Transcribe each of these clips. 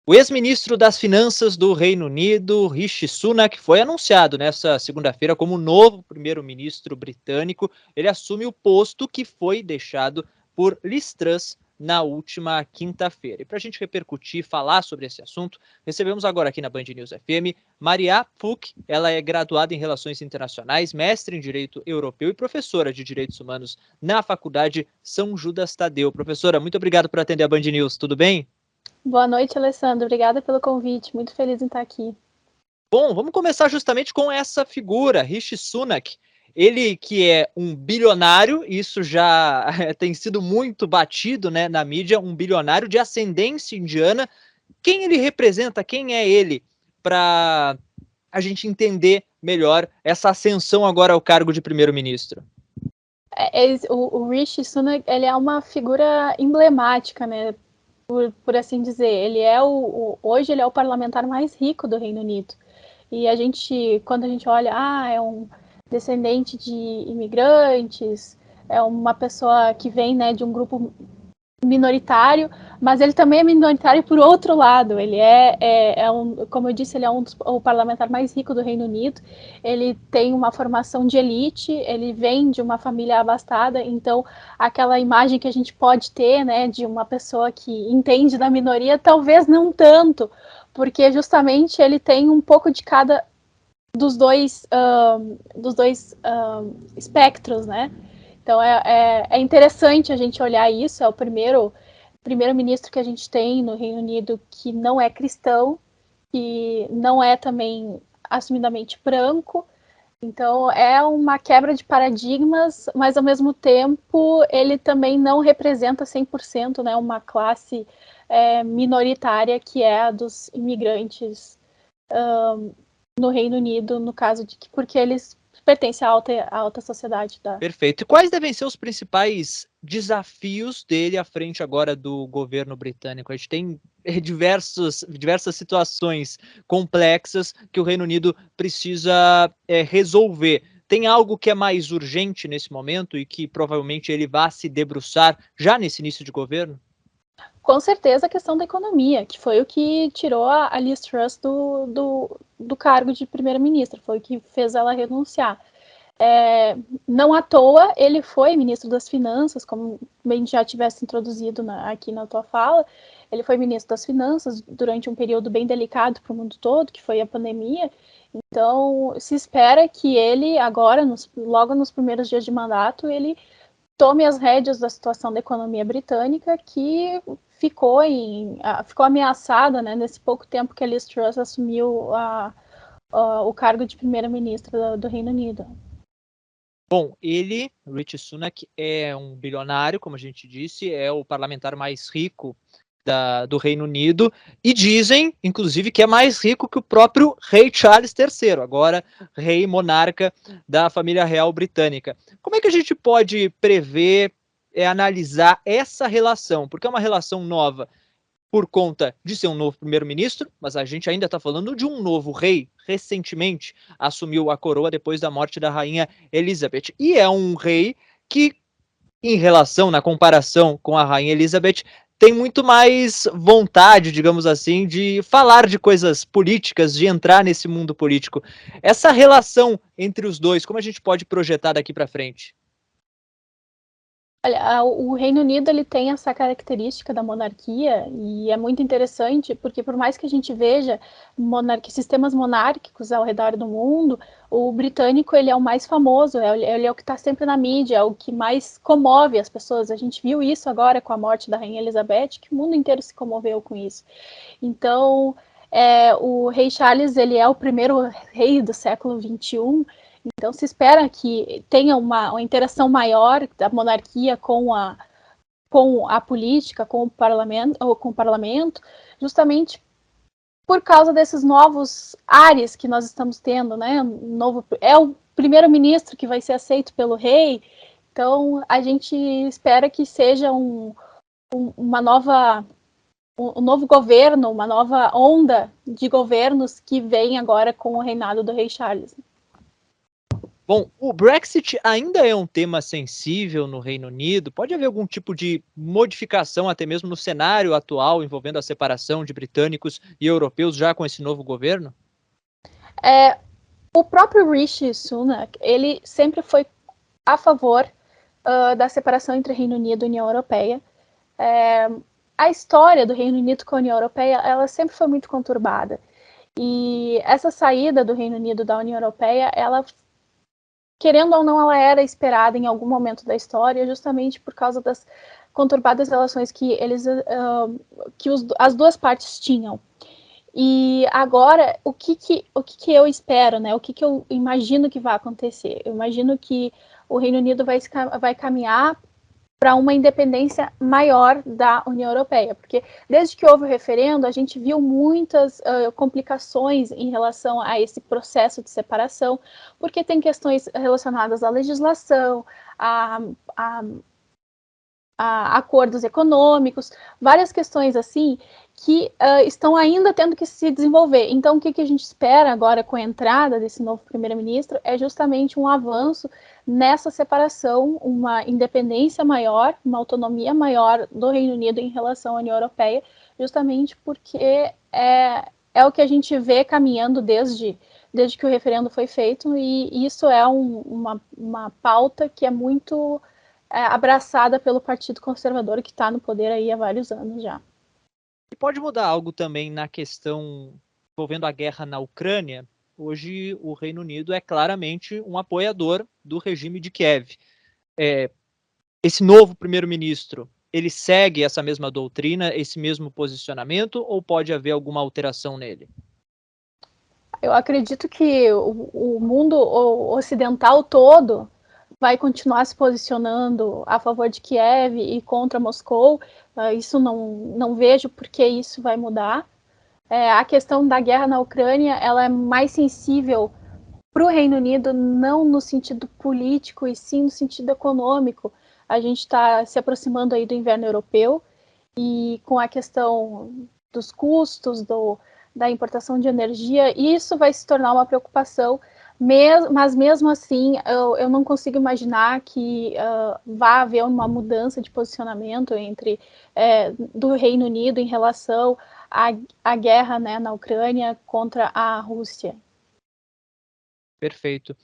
O ex-ministro das Finanças do Reino Unido, Rishi Sunak, foi anunciado nesta segunda-feira como novo primeiro-ministro britânico. Ele assume o posto que foi deixado por Liz Truss na última quinta-feira. E para a gente repercutir e falar sobre esse assunto, recebemos agora aqui na Band News FM Maria Puk. Ela é graduada em Relações Internacionais, mestre em Direito Europeu e professora de Direitos Humanos na Faculdade São Judas Tadeu. Professora, muito obrigado por atender a Band News. Tudo bem? Boa noite, Alessandro. Obrigada pelo convite. Muito feliz em estar aqui. Bom, vamos começar justamente com essa figura, Rishi Sunak. Ele que é um bilionário, isso já tem sido muito batido, né, na mídia, um bilionário de ascendência indiana. Quem ele representa? Quem é ele? Para a gente entender melhor essa ascensão agora ao cargo de primeiro-ministro. O Rishi Sunak, ele é uma figura emblemática, né? Por assim dizer. Ele é hoje ele é o parlamentar mais rico do Reino Unido. E quando a gente olha, é um descendente de imigrantes, é uma pessoa que vem, né, de um grupo minoritário, mas ele também é minoritário por outro lado. Ele como eu disse, ele é o parlamentar mais rico do Reino Unido. Ele tem uma formação de elite, ele vem de uma família abastada, então aquela imagem que a gente pode ter, né, de uma pessoa que entende da minoria, talvez não tanto, porque justamente ele tem um pouco de cada dos dois espectros, né? Então é interessante a gente olhar isso. É o primeiro-ministro que a gente tem no Reino Unido que não é cristão, que não é também assumidamente branco. Então é uma quebra de paradigmas, mas ao mesmo tempo ele também não representa 100%, né, uma classe minoritária que é a dos imigrantes no Reino Unido, no caso de que porque eles pertencem à alta sociedade da. Perfeito. E quais devem ser os principais desafios dele à frente agora do governo britânico? A gente tem diversas situações complexas que o Reino Unido precisa resolver. Tem algo que é mais urgente nesse momento e que provavelmente ele vá se debruçar já nesse início de governo? Com certeza a questão da economia, que foi o que tirou a Liz Truss do cargo de primeira-ministra, foi o que fez ela renunciar. Não à toa ele foi ministro das Finanças, como bem já tivesse introduzido aqui na tua fala. Ele foi ministro das Finanças durante um período bem delicado para o mundo todo, que foi a pandemia. Então, se espera que ele, agora, logo nos primeiros dias de mandato, ele tome as rédeas da situação da economia britânica, que ficou ameaçada, né, nesse pouco tempo que a Liz Truss assumiu o cargo de primeira-ministra do Reino Unido. Bom, ele, Rishi Sunak, é um bilionário, como a gente disse, é o parlamentar mais rico do Reino Unido, e dizem, inclusive, que é mais rico que o próprio rei Charles III, agora rei monarca da família real britânica. Como é que a gente pode prever, analisar essa relação? Porque é uma relação nova por conta de ser um novo primeiro-ministro, mas a gente ainda está falando de um novo rei. Recentemente assumiu a coroa depois da morte da rainha Elizabeth. E é um rei que, em relação, na comparação com a rainha Elizabeth, tem muito mais vontade, digamos assim, de falar de coisas políticas, de entrar nesse mundo político. Essa relação entre os dois, como a gente pode projetar daqui para frente? Olha, o Reino Unido ele tem essa característica da monarquia e é muito interessante porque por mais que a gente veja sistemas monárquicos ao redor do mundo, o britânico ele é o mais famoso, ele é o que está sempre na mídia, é o que mais comove as pessoas. A gente viu isso agora com a morte da Rainha Elizabeth, que o mundo inteiro se comoveu com isso. Então, o rei Charles ele é o primeiro rei do século XXI. Então, se espera que tenha uma interação maior da monarquia com a política, com o parlamento, justamente por causa desses novos ares que nós estamos tendo, né? É o primeiro-ministro que vai ser aceito pelo rei, então a gente espera que seja um novo governo, uma nova onda de governos que vem agora com o reinado do rei Charles. Bom, o Brexit ainda é um tema sensível no Reino Unido? Pode haver algum tipo de modificação, até mesmo no cenário atual, envolvendo a separação de britânicos e europeus já com esse novo governo? O próprio Rishi Sunak, ele sempre foi a favor da separação entre Reino Unido e União Europeia. A história do Reino Unido com a União Europeia, ela sempre foi muito conturbada. E essa saída do Reino Unido da União Europeia, ela, querendo ou não, ela era esperada em algum momento da história, justamente por causa das conturbadas relações que as duas partes tinham. E agora, o que eu espero, né? O que eu imagino que vai acontecer? Eu imagino que o Reino Unido vai caminhar para uma independência maior da União Europeia, porque desde que houve o referendo, a gente viu muitas complicações em relação a esse processo de separação, porque tem questões relacionadas à legislação, a acordos econômicos, várias questões assim que estão ainda tendo que se desenvolver. Então, o que a gente espera agora com a entrada desse novo primeiro-ministro é justamente um avanço nessa separação, uma independência maior, uma autonomia maior do Reino Unido em relação à União Europeia, justamente porque é o que a gente vê caminhando desde que o referendo foi feito, e isso é uma pauta que é muito abraçada pelo Partido Conservador, que está no poder aí há vários anos já. E pode mudar algo também na questão envolvendo a guerra na Ucrânia? Hoje o Reino Unido é claramente um apoiador do regime de Kiev. Esse novo primeiro-ministro, ele segue essa mesma doutrina, esse mesmo posicionamento, ou pode haver alguma alteração nele? Eu acredito que o mundo ocidental todo vai continuar se posicionando a favor de Kiev e contra Moscou. Isso não vejo por que isso vai mudar. A questão da guerra na Ucrânia, ela é mais sensível para o Reino Unido, não no sentido político, e sim no sentido econômico. A gente está se aproximando aí do inverno europeu, e com a questão dos custos, da importação de energia, isso vai se tornar uma preocupação, mas mesmo assim eu não consigo imaginar que vá haver uma mudança de posicionamento do Reino Unido em relação à guerra, né, na Ucrânia contra a Rússia. Perfeito.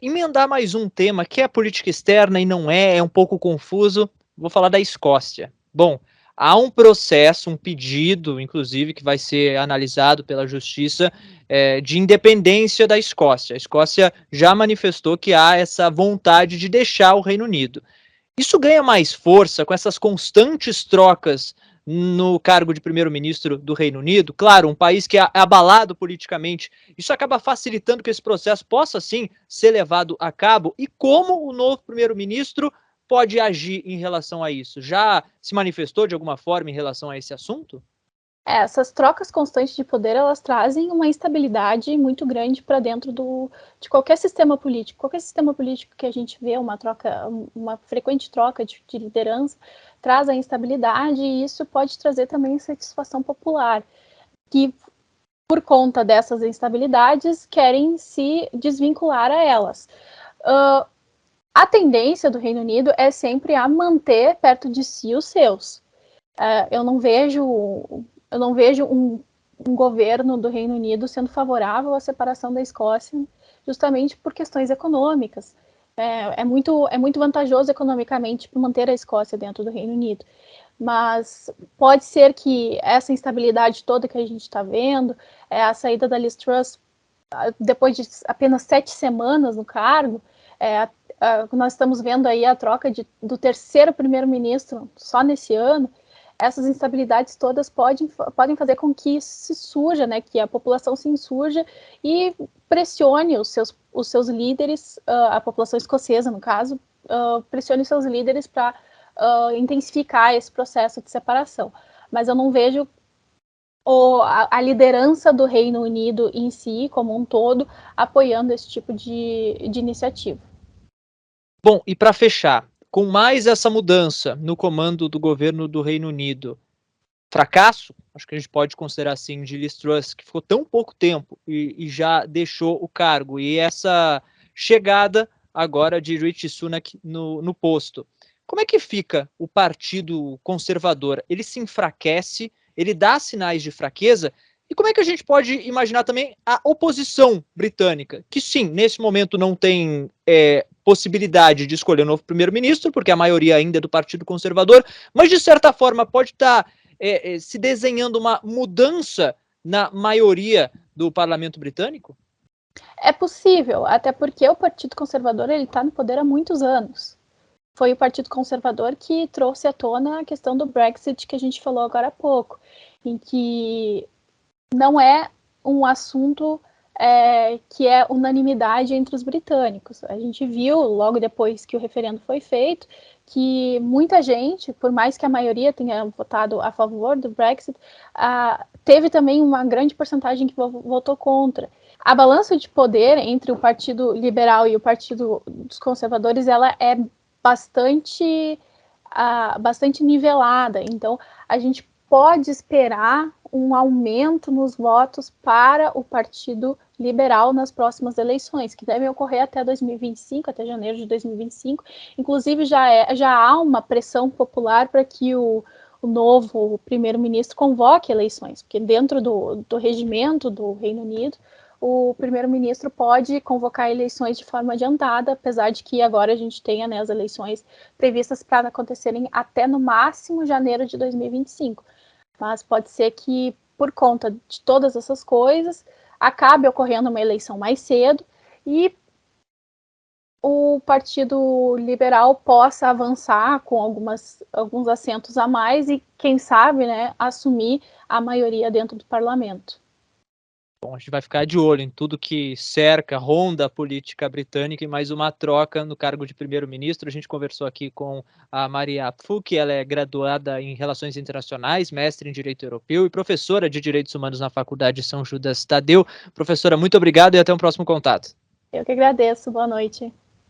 Emendar mais um tema que é a política externa e não é um pouco confuso. Vou falar da Escócia. Bom, há um processo, um pedido, inclusive, que vai ser analisado pela Justiça de independência da Escócia. A Escócia já manifestou que há essa vontade de deixar o Reino Unido. Isso ganha mais força com essas constantes trocas no cargo de primeiro-ministro do Reino Unido. Claro, um país que é abalado politicamente, isso acaba facilitando que esse processo possa, sim, ser levado a cabo. E como o novo primeiro-ministro pode agir em relação a isso? Já se manifestou de alguma forma em relação a esse assunto? Essas trocas constantes de poder, elas trazem uma instabilidade muito grande para dentro de qualquer sistema político. Qualquer sistema político que a gente vê uma frequente troca de liderança, traz a instabilidade, e isso pode trazer também insatisfação popular, que por conta dessas instabilidades querem se desvincular a elas. A tendência do Reino Unido é sempre a manter perto de si os seus. Eu não vejo um governo do Reino Unido sendo favorável à separação da Escócia, justamente por questões econômicas. É muito vantajoso economicamente manter a Escócia dentro do Reino Unido. Mas pode ser que essa instabilidade toda que a gente está vendo, a saída da Liz Truss, depois de apenas 7 semanas no cargo, nós estamos vendo aí a troca do terceiro primeiro-ministro só nesse ano. Essas instabilidades todas podem fazer com que isso se surja, né, que a população se insurja e pressione os seus líderes, a população escocesa, no caso, pressione os seus líderes para intensificar esse processo de separação. Mas eu não vejo a liderança do Reino Unido em si, como um todo, apoiando esse tipo de iniciativa. Bom, e para fechar, com mais essa mudança no comando do governo do Reino Unido, fracasso, acho que a gente pode considerar assim, de Liz Truss, que ficou tão pouco tempo e já deixou o cargo, e essa chegada agora de Rishi Sunak no posto. Como é que fica o Partido Conservador? Ele se enfraquece, ele dá sinais de fraqueza? E como é que a gente pode imaginar também a oposição britânica, que sim, nesse momento não tem possibilidade de escolher um novo primeiro-ministro, porque a maioria ainda é do Partido Conservador, mas de certa forma pode estar se desenhando uma mudança na maioria do parlamento britânico? É possível, até porque o Partido Conservador ele está no poder há muitos anos. Foi o Partido Conservador que trouxe à tona a questão do Brexit que a gente falou agora há pouco, em que não é um assunto que é unanimidade entre os britânicos. A gente viu, logo depois que o referendo foi feito, que muita gente, por mais que a maioria tenha votado a favor do Brexit, teve também uma grande porcentagem que votou contra. A balança de poder entre o Partido Liberal e o Partido dos Conservadores, ela é bastante nivelada. Então, a gente pode esperar um aumento nos votos para o Partido Liberal nas próximas eleições, que devem ocorrer até 2025, até janeiro de 2025. Inclusive, já há uma pressão popular para que o novo primeiro-ministro convoque eleições, porque dentro do regimento do Reino Unido, o primeiro-ministro pode convocar eleições de forma adiantada, apesar de que agora a gente tenha as eleições previstas para acontecerem até no máximo janeiro de 2025. Mas pode ser que, por conta de todas essas coisas, acabe ocorrendo uma eleição mais cedo e o Partido Liberal possa avançar com alguns assentos a mais e, quem sabe, né, assumir a maioria dentro do parlamento. Bom, a gente vai ficar de olho em tudo que cerca, ronda a política britânica e mais uma troca no cargo de primeiro-ministro. A gente conversou aqui com a Maria Pfuk, ela é graduada em Relações Internacionais, mestre em Direito Europeu e professora de Direitos Humanos na Faculdade São Judas Tadeu. Professora, muito obrigado e até um próximo contato. Eu que agradeço. Boa noite.